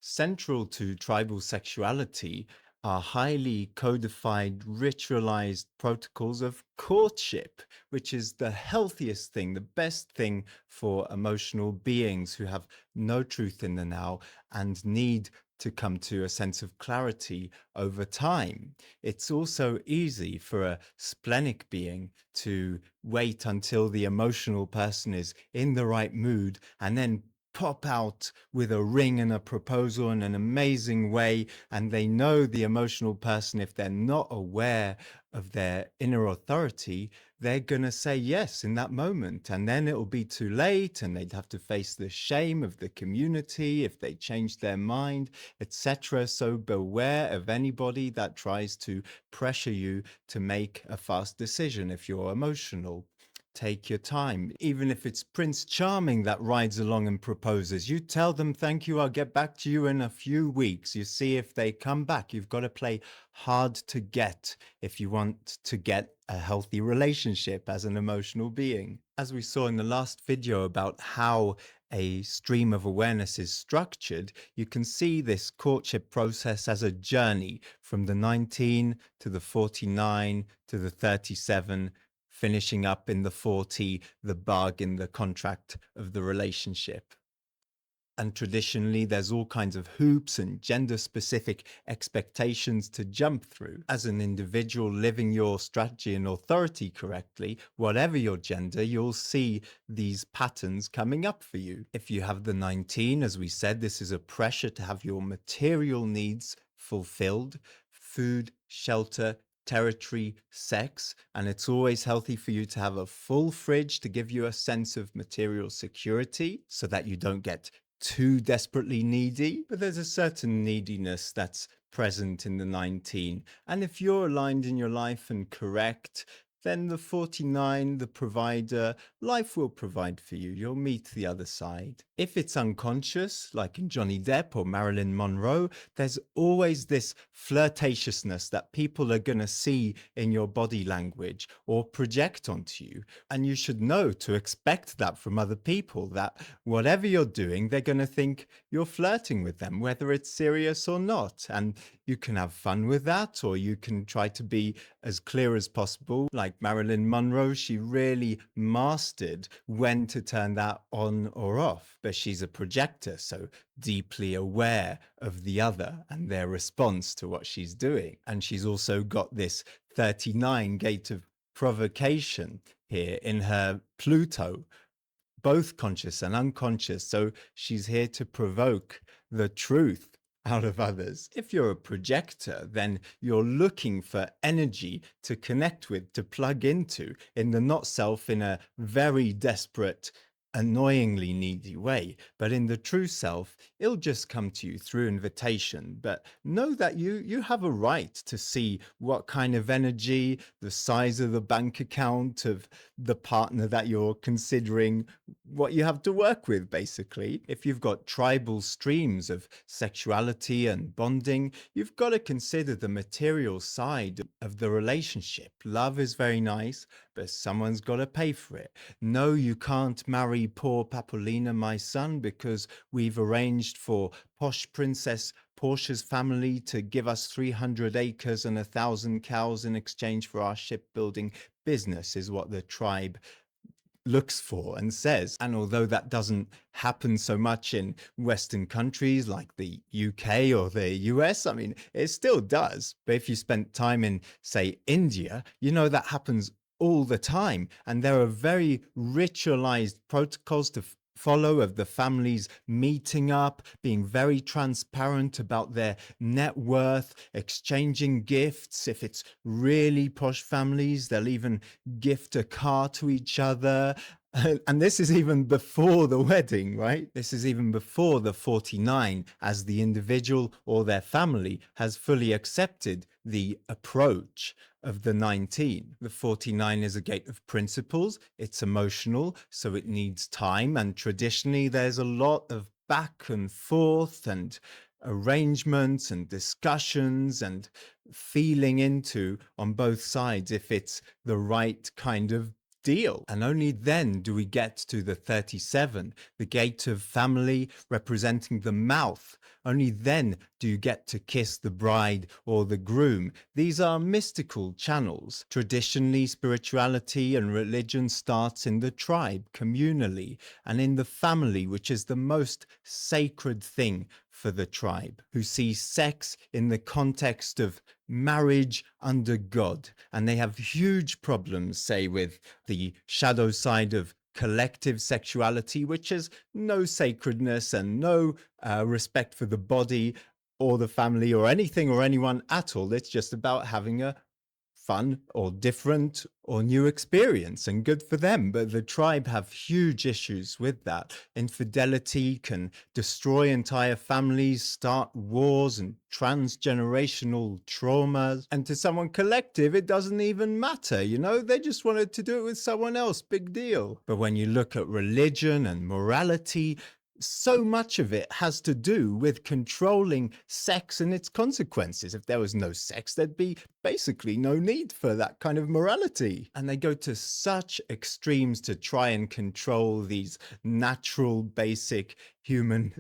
Central to tribal sexuality are highly codified, ritualized protocols of courtship, which is the healthiest thing, the best thing for emotional beings who have no truth in the now and need to come to a sense of clarity over time. It's also easy for a splenic being to wait until the emotional person is in the right mood and then pop out with a ring and a proposal in an amazing way. And they know the emotional person, if they're not aware of their inner authority, they're going to say yes in that moment. And then it'll be too late and they'd have to face the shame of the community if they change their mind, etc. So beware of anybody that tries to pressure you to make a fast decision if you're emotional. Take your time. Even if it's Prince Charming that rides along and proposes, you tell them, thank you, I'll get back to you in a few weeks. You see if they come back. You've got to play hard to get if you want to get a healthy relationship as an emotional being. As we saw in the last video about how a stream of awareness is structured, you can see this courtship process as a journey from the 19 to the 49 to the 37, finishing up in the 40, the bargain, the contract of the relationship. And traditionally, there's all kinds of hoops and gender-specific expectations to jump through. As an individual living your strategy and authority correctly, whatever your gender, you'll see these patterns coming up for you. If you have the 19, as we said, this is a pressure to have your material needs fulfilled: food, shelter, territory, sex, and it's always healthy for you to have a full fridge to give you a sense of material security so that you don't get too desperately needy. But there's a certain neediness that's present in the 19. And if you're aligned in your life and correct, then the 49, the provider, life will provide for you. You'll meet the other side. If it's unconscious, like in Johnny Depp or Marilyn Monroe, there's always this flirtatiousness that people are going to see in your body language or project onto you. And you should know to expect that from other people, that whatever you're doing, they're going to think you're flirting with them, whether it's serious or not. And you can have fun with that, or you can try to be as clear as possible. Like Marilyn Monroe, she really mastered when to turn that on or off. But she's a projector, so deeply aware of the other and their response to what she's doing. And she's also got this 39 gate of provocation here in her Pluto, both conscious and unconscious. So she's here to provoke the truth out of others. If you're a projector, then you're looking for energy to connect with, to plug into in the not self in a very desperate, annoyingly needy way. But in the true self, it'll just come to you through invitation. But know that you have a right to see what kind of energy, the size of the bank account of the partner that you're considering, what you have to work with, basically. If you've got tribal streams of sexuality and bonding, you've got to consider the material side of the relationship. Love is very nice, but someone's got to pay for it. No, you can't marry poor Papolina, my son, because we've arranged for posh Princess Portia's family to give us 300 acres and 1,000 cows in exchange for our shipbuilding business, is what the tribe looks for and says. And although that doesn't happen so much in Western countries like the UK or the US, I mean, it still does. But if you spent time in, say, India, you know that happens all the time. And there are very ritualized protocols to follow of the families meeting up, being very transparent about their net worth, exchanging gifts. If it's really posh families, they'll even gift a car to each other. And this is even before the wedding, right? This is even before the 49, as the individual or their family has fully accepted the approach of the 19. The 49 is a gate of principles. It's emotional, so it needs time. And traditionally, there's a lot of back and forth and arrangements and discussions and feeling into on both sides if it's the right kind of deal. And only then do we get to the 37, the gate of family representing the mouth. Only then do you get to kiss the bride or the groom. These are mystical channels. Traditionally, spirituality and religion starts in the tribe, communally, and in the family, which is the most sacred thing for the tribe, who see sex in the context of marriage under God. And they have huge problems, say, with the shadow side of collective sexuality, which has no sacredness and no respect for the body or the family or anything or anyone at all. It's just about having a fun or different or new experience, and good for them. But the tribe have huge issues with that. Infidelity can destroy entire families, start wars and transgenerational traumas. And to someone collective, it doesn't even matter, they just wanted to do it with someone else, big deal. But when you look at religion and morality, so much of it has to do with controlling sex and its consequences. If there was no sex, there'd be basically no need for that kind of morality. And they go to such extremes to try and control these natural, basic human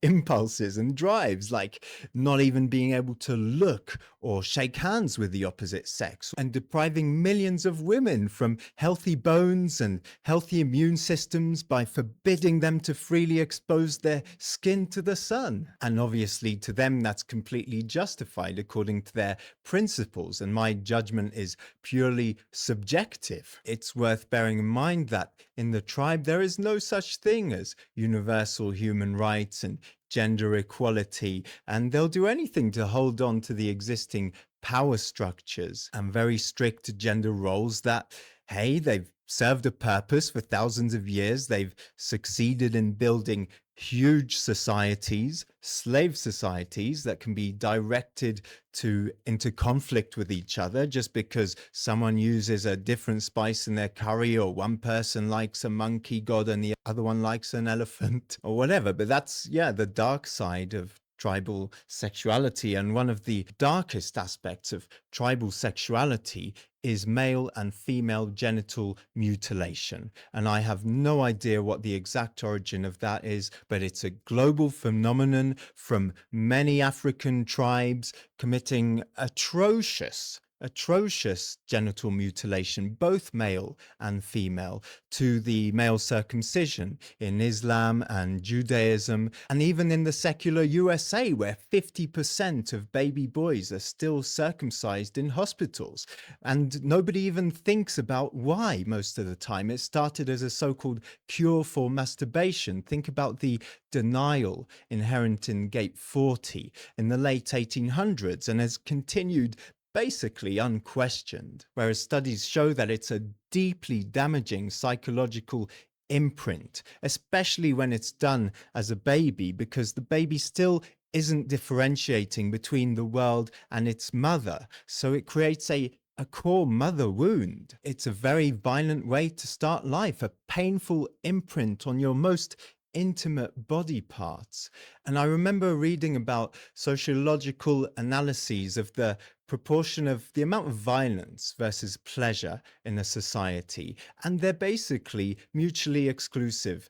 impulses and drives, like not even being able to look or shake hands with the opposite sex, and depriving millions of women from healthy bones and healthy immune systems by forbidding them to freely expose their skin to the sun. And obviously to them that's completely justified according to their principles, and my judgment is purely subjective. It's worth bearing in mind that in the tribe there is no such thing as universal human rights and gender equality, and they'll do anything to hold on to the existing power structures and very strict gender roles that, hey, they've served a purpose for thousands of years. They've succeeded in building huge societies, slave societies that can be directed into conflict with each other just because someone uses a different spice in their curry, or one person likes a monkey god and the other one likes an elephant or whatever. But that's, the dark side of tribal sexuality. And one of the darkest aspects of tribal sexuality is male and female genital mutilation. And I have no idea what the exact origin of that is, but it's a global phenomenon from many African tribes committing atrocious genital mutilation, both male and female, to the male circumcision in Islam and Judaism, and even in the secular USA, where 50% of baby boys are still circumcised in hospitals. And nobody even thinks about why most of the time. It started as a so-called cure for masturbation. Think about the denial inherent in Gate 40 in the late 1800s, and has continued basically unquestioned, whereas studies show that it's a deeply damaging psychological imprint, especially when it's done as a baby, because the baby still isn't differentiating between the world and its mother. So it creates a core mother wound. It's a very violent way to start life, a painful imprint on your most intimate body parts. And I remember reading about sociological analyses of the proportion of the amount of violence versus pleasure in a society, and they're basically mutually exclusive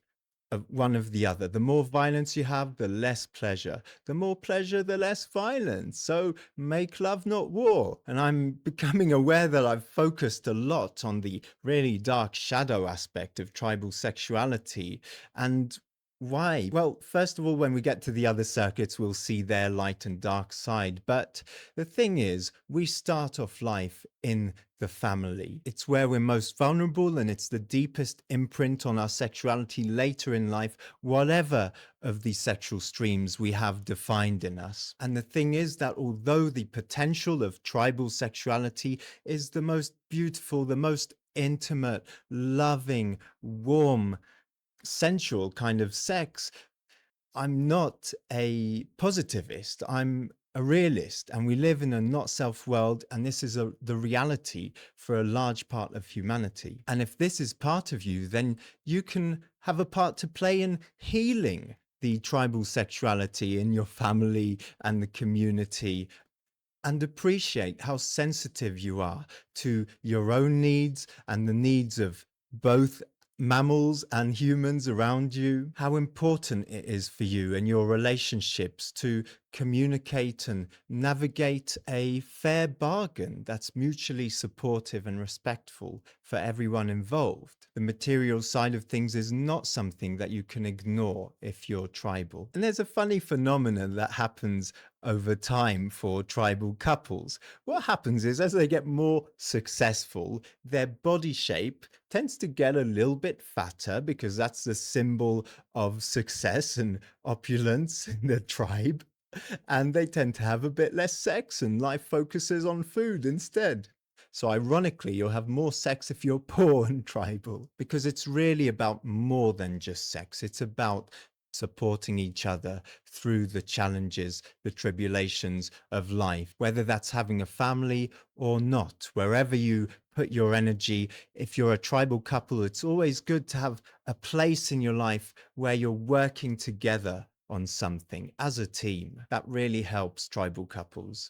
of one of the other. The more violence you have, the less pleasure. The more pleasure, the less violence. So make love, not war. And I'm becoming aware that I've focused a lot on the really dark shadow aspect of tribal sexuality. And why? Well, first of all, when we get to the other circuits, we'll see their light and dark side. But the thing is, we start off life in the family. It's where we're most vulnerable, and it's the deepest imprint on our sexuality later in life, whatever of the sexual streams we have defined in us. And the thing is that although the potential of tribal sexuality is the most beautiful, the most intimate, loving, warm, sensual kind of sex, I'm not a positivist. I'm a realist, and we live in a not self world, and this is the reality for a large part of humanity. And if this is part of you, then you can have a part to play in healing the tribal sexuality in your family and the community, and appreciate how sensitive you are to your own needs and the needs of both mammals and humans around you, how important it is for you and your relationships to communicate and navigate a fair bargain that's mutually supportive and respectful for everyone involved. The material side of things is not something that you can ignore if you're tribal. And there's a funny phenomenon that happens over time for tribal couples. What happens is, as they get more successful, their body shape tends to get a little bit fatter because that's the symbol of success and opulence in the tribe. And they tend to have a bit less sex, and life focuses on food instead. So, ironically, you'll have more sex if you're poor and tribal, because it's really about more than just sex. It's about supporting each other through the challenges, the tribulations of life, whether that's having a family or not, wherever you put your energy. If you're a tribal couple, it's always good to have a place in your life where you're working together on something as a team. That really helps tribal couples.